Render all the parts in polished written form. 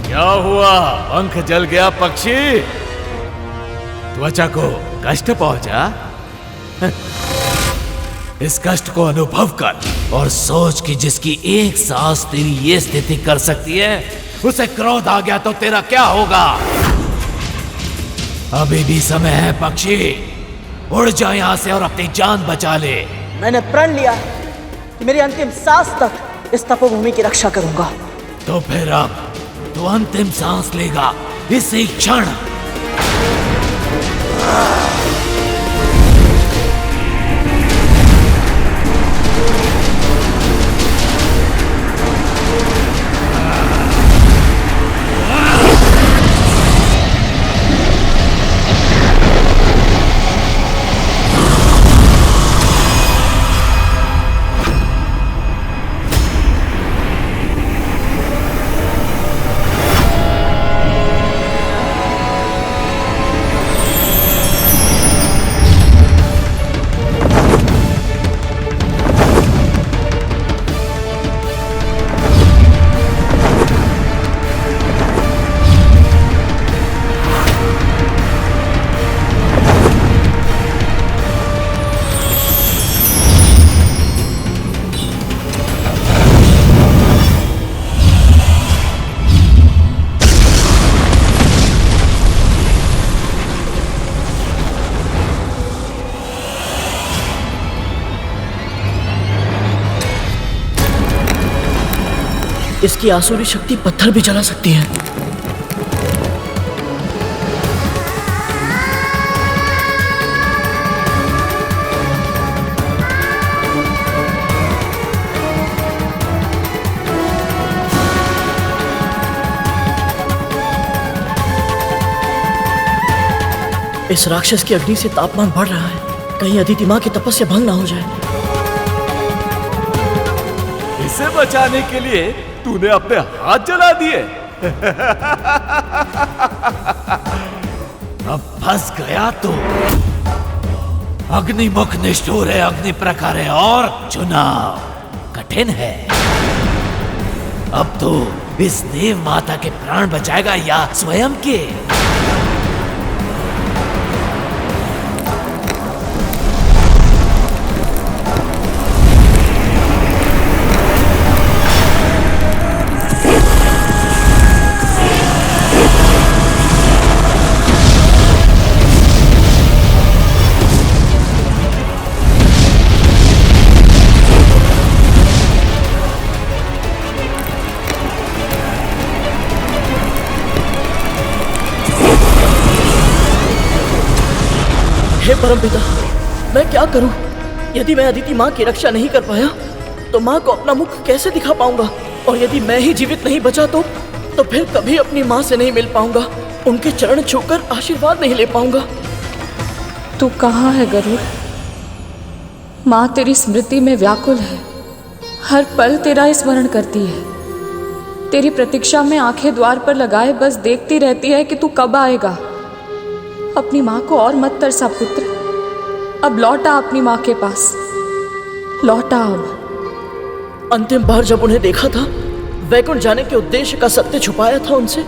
क्या हुआ? पंख जल गया पक्षी? त्वचा को कष्ट पहुंचा? इस कष्ट को अनुभव कर और सोच कि जिसकी एक सांस तेरी ये स्थिति कर सकती है, उसे क्रोध आ गया तो तेरा क्या होगा? अभी भी समय है पक्षी, उड़ जा यहां से और अपनी जान बचा ले। मैंने प्रण लिया कि मेरी अंतिम सांस तक इस तपोभूमि की रक्षा करूंगा। तो फिर अब तू अंतिम सांस लेगा इसी क्षण। इसकी आसुरी शक्ति पत्थर भी जला सकती है। इस राक्षस की अग्नि से तापमान बढ़ रहा है, कहीं अदिति माँ की तपस्या भंग ना हो जाए। इसे बचाने के लिए तूने अपने हाथ जला दिए। अब फंस गया तू। अग्निमुख निष्ठुर है, अग्नि प्रखर है और चुनाव कठिन है। अब तो इस देव माता के प्राण बचाएगा या स्वयं के? हे परमपिता, मैं क्या करूं? यदि मैं अदिति माँ की रक्षा नहीं कर पाया तो माँ को अपना मुख कैसे दिखा पाऊंगा? और यदि मैं ही जीवित नहीं बचा तो फिर कभी अपनी माँ से नहीं मिल पाऊंगा, उनके चरण छूकर आशीर्वाद नहीं ले पाऊंगा। तू कहाँ है गरुड़? माँ तेरी स्मृति में व्याकुल है, हर पल तेरा स्मरण करती है। तेरी प्रतीक्षा में आंखें द्वार पर लगाए बस देखती रहती है कि तू कब आएगा। अपनी माँ को और मत तरसा पुत्र, अब लौटा अपनी माँ के पास, लौटा अब। अंतिम बार जब उन्हें देखा था, वैकुंठ जाने के उद्देश्य का सत्य छुपाया था उनसे,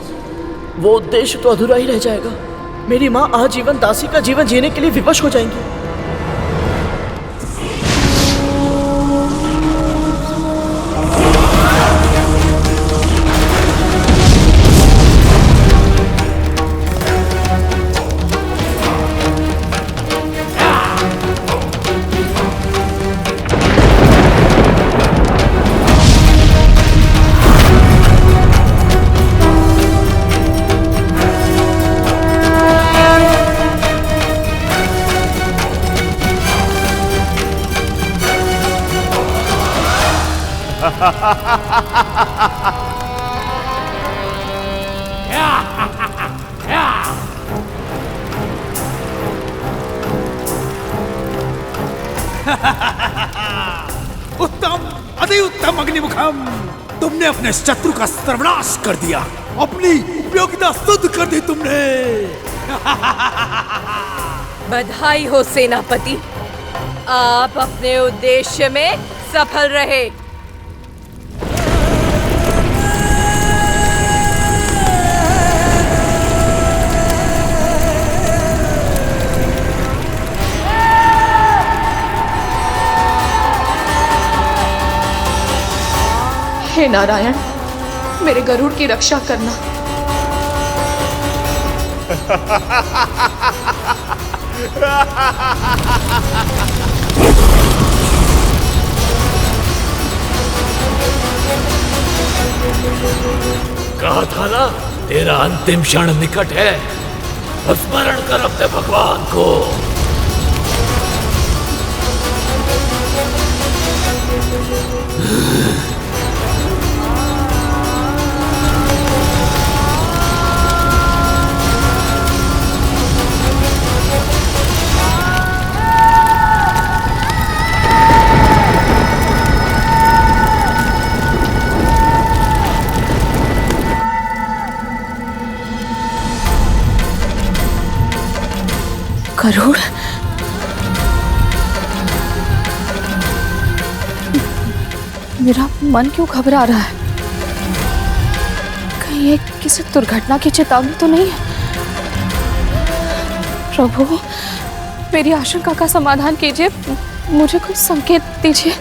वो उद्देश्य तो अधूरा ही रह जाएगा। मेरी माँ आजीवन दासी का जीवन जीने के लिए विवश हो जाएंगी। उत्तम, अति उत्तम अग्निमुखम, तुमने अपने शत्रु का सर्वनाश कर दिया, अपनी उपयोगिता सिद्ध कर दी तुमने। बधाई हो सेनापति, आप अपने उद्देश्य में सफल रहे। हे नारायण, मेरे गरुड़ की रक्षा करना। कहा था ना, तेरा अंतिम क्षण निकट है। स्मरण कर अपने भगवान को। गरुड़, मेरा मन क्यों घबरा रहा है? कहीं ये किसी दुर्घटना की चेतावनी तो नहीं है? प्रभु, मेरी आशंका का समाधान कीजिए, मुझे कुछ संकेत दीजिए।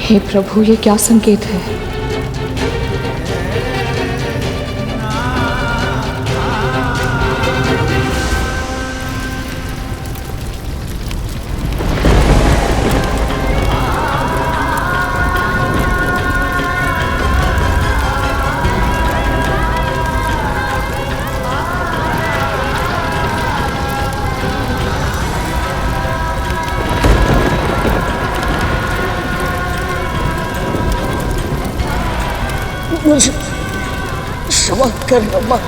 हे प्रभु, ये क्या संकेत है? मुझे क्षमा करना माँ।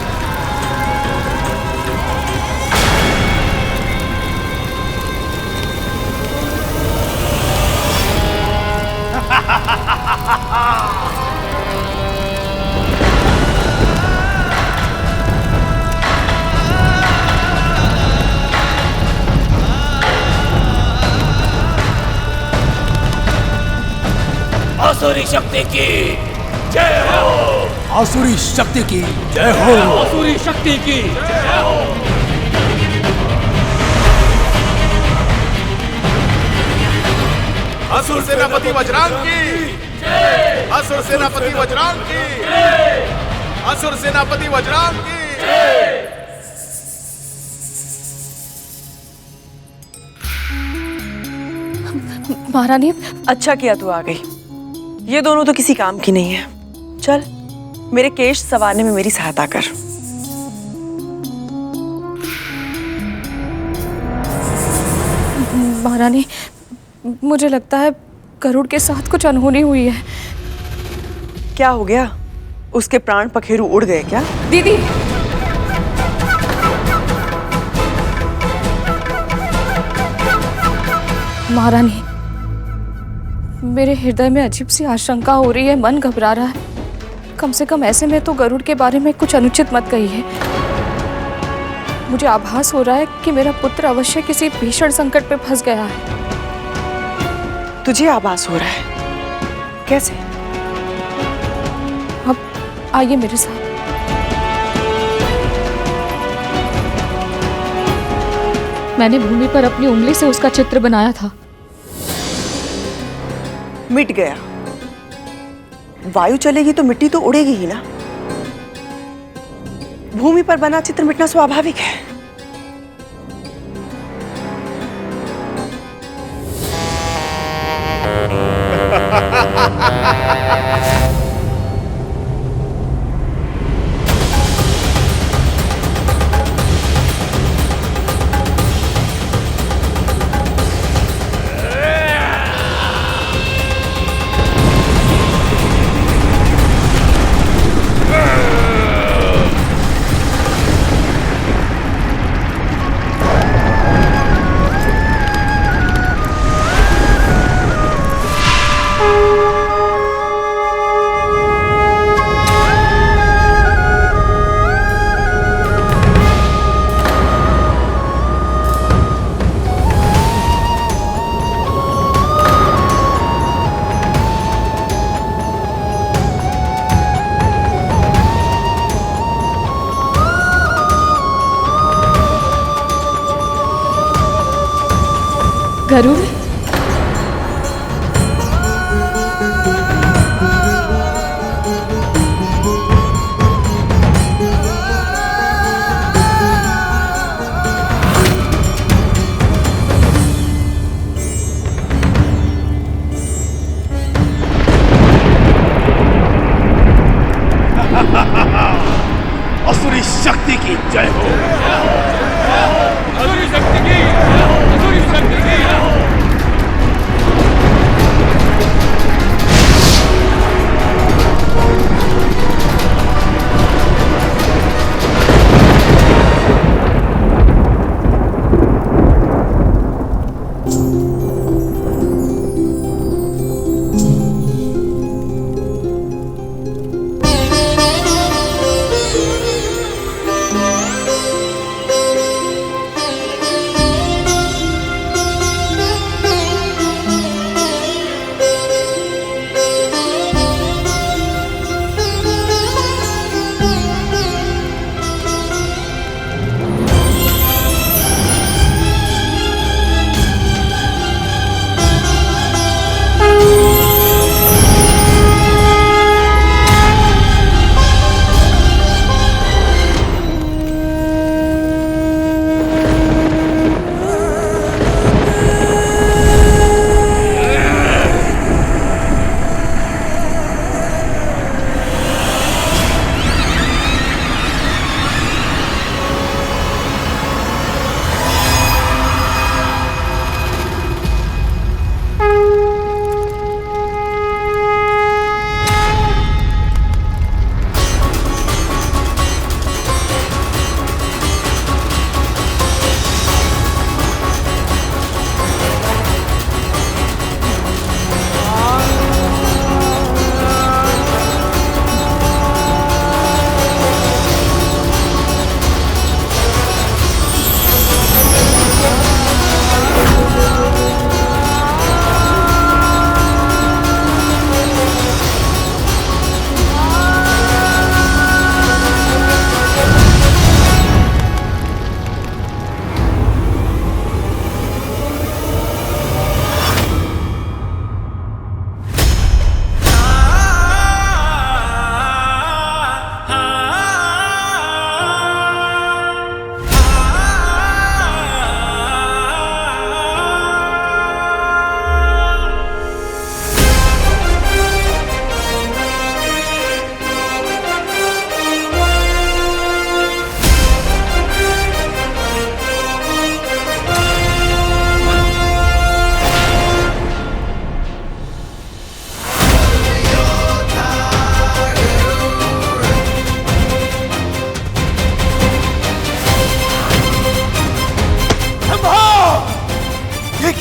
आसुरी शक्ति की जय हो। आसुरी शक्ति की जय हो। आसुरी शक्ति की जय हो। असुर सेनापति वज्रांग की जय। असुर सेनापति वज्रांग की जय। असुर सेनापति वज्रांग की जय। महारानी, अच्छा किया तू आ गई। ये दोनों तो किसी काम की नहीं है। चल, मेरे केश संवारने में मेरी सहायता कर। महारानी, मुझे लगता है गरुड़ के साथ कुछ अनहोनी हुई है। क्या हो गया? उसके प्राण पखेरु उड़ गए क्या? दीदी, महारानी, मेरे हृदय में अजीब सी आशंका हो रही है, मन घबरा रहा है। कम से कम ऐसे में तो गरुड़ के बारे में कुछ अनुचित मत कहिए। मुझे आभास हो रहा है कि मेरा पुत्र अवश्य किसी भीषण संकट पे फंस गया है। तुझे आभास हो रहा है? कैसे? अब आइए मेरे साथ। मैंने भूमि पर अपनी उंगली से उसका चित्र बनाया था। मिट गया। वायु चलेगी तो मिट्टी तो उड़ेगी ही ना। भूमि पर बना चित्र मिटना स्वाभाविक है। गरुड़, असुरी शक्ति की जय हो। असुरी शक्ति की, असुरी शक्ति की।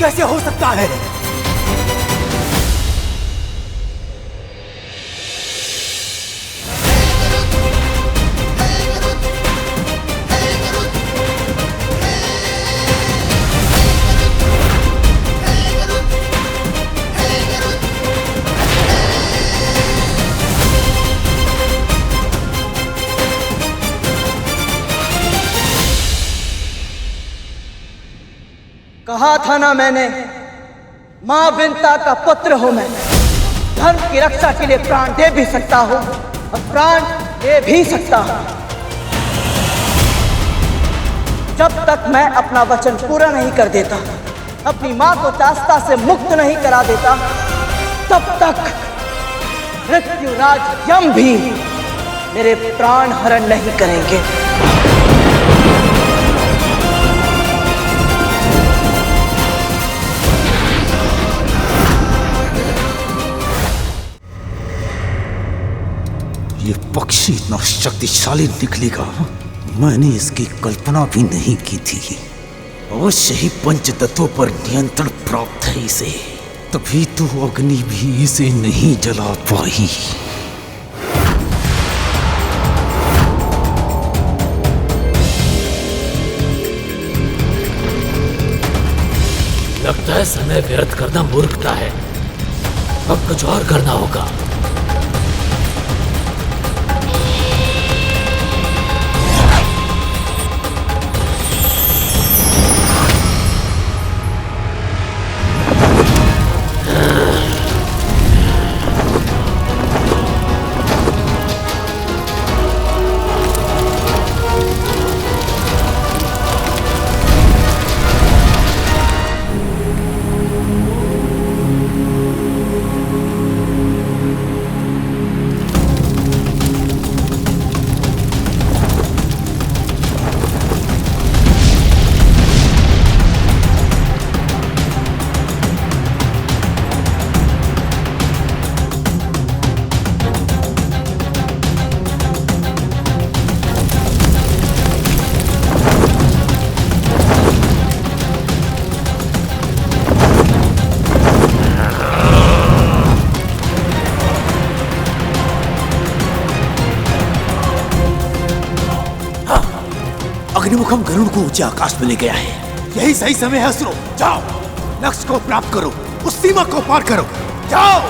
कैसे हो सकता है? कहा था ना मैंने, मां विंता का पुत्र हूं मैं। धर्म की रक्षा के लिए प्राण दे भी सकता हूं और प्राण दे भी सकता हूं। जब तक मैं अपना वचन पूरा नहीं कर देता, अपनी मां को चास्ता से मुक्त नहीं करा देता, तब तक मृत्युराज यम भी मेरे प्राण हरण नहीं करेंगे। ये पक्षी इतना शक्तिशाली निकलेगा, मैंने इसकी कल्पना भी नहीं की थी। अवश्य ही पंच तत्वों पर नियंत्रण प्राप्त है इसे, तभी तो अग्नि भी इसे नहीं जला पाई। लगता है समय व्यर्थ करना मूर्खता है। अब कुछ और करना होगा। अग्निमुखम गरुड़ को ऊंचे आकाश में ले गया है। यही सही समय है असुरों, जाओ लक्ष्य को प्राप्त करो, उस सीमा को पार करो, जाओ।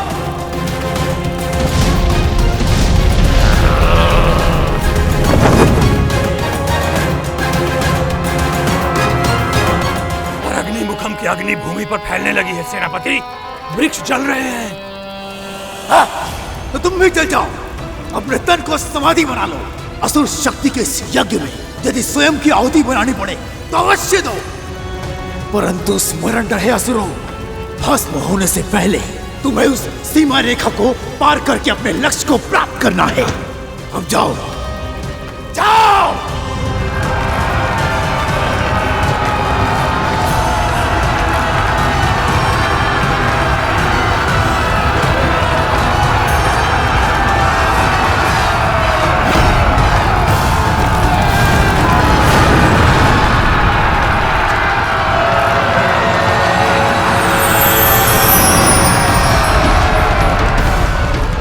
और अग्निमुखम की अग्नि भूमि पर फैलने लगी है सेनापति, वृक्ष जल रहे हैं। तो तुम भी चल जाओ, अपने तन को समाधि बना लो। असुर शक्ति के इस यज्ञ में यदि स्वयं की आहुति बनानी पड़े तो अवश्य दो, परंतु स्मरण रहे असुरों, भस्म होने से पहले तुम्हें उस सीमा रेखा को पार करके अपने लक्ष्य को प्राप्त करना है। अब जाओ, जाओ।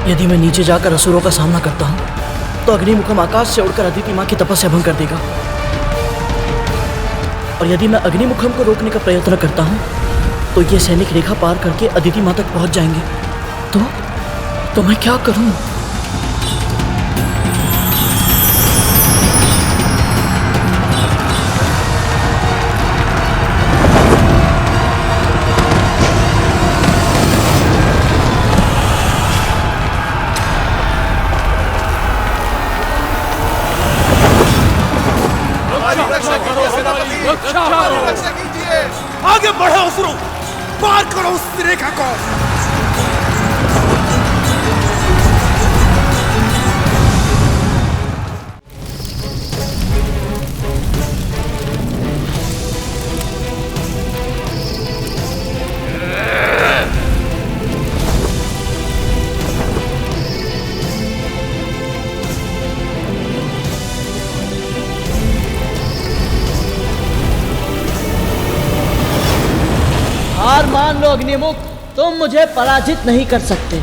यदि मैं नीचे जाकर असुरों का सामना करता हूं तो अग्निमुखम आकाश से उड़कर अदिति मां की तपस्या भंग कर देगा, और यदि मैं अग्निमुखम को रोकने का प्रयत्न करता हूं तो ये सैनिक रेखा पार करके अदिति मां तक पहुंच जाएंगे। तो मैं क्या करूं? आगे बढ़ो असुरों, पार करो उस रेखा को। हार मान लो अग्निमुख, तुम मुझे पराजित नहीं कर सकते।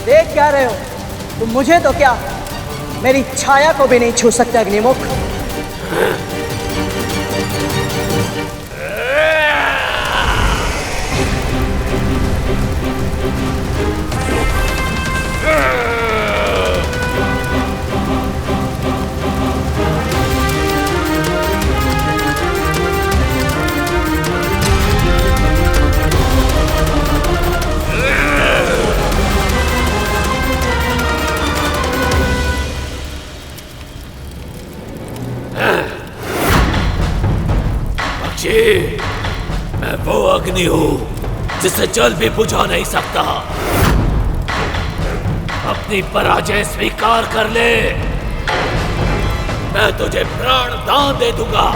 देख क्या रहे हो तुम? मुझे तो क्या, मेरी छाया को भी नहीं छू सकते अग्निमुख। मैं वो अग्नि हूं जिसे जल भी बुझा नहीं सकता। अपनी पराजय स्वीकार कर ले, मैं तुझे प्राण दान दे दूंगा।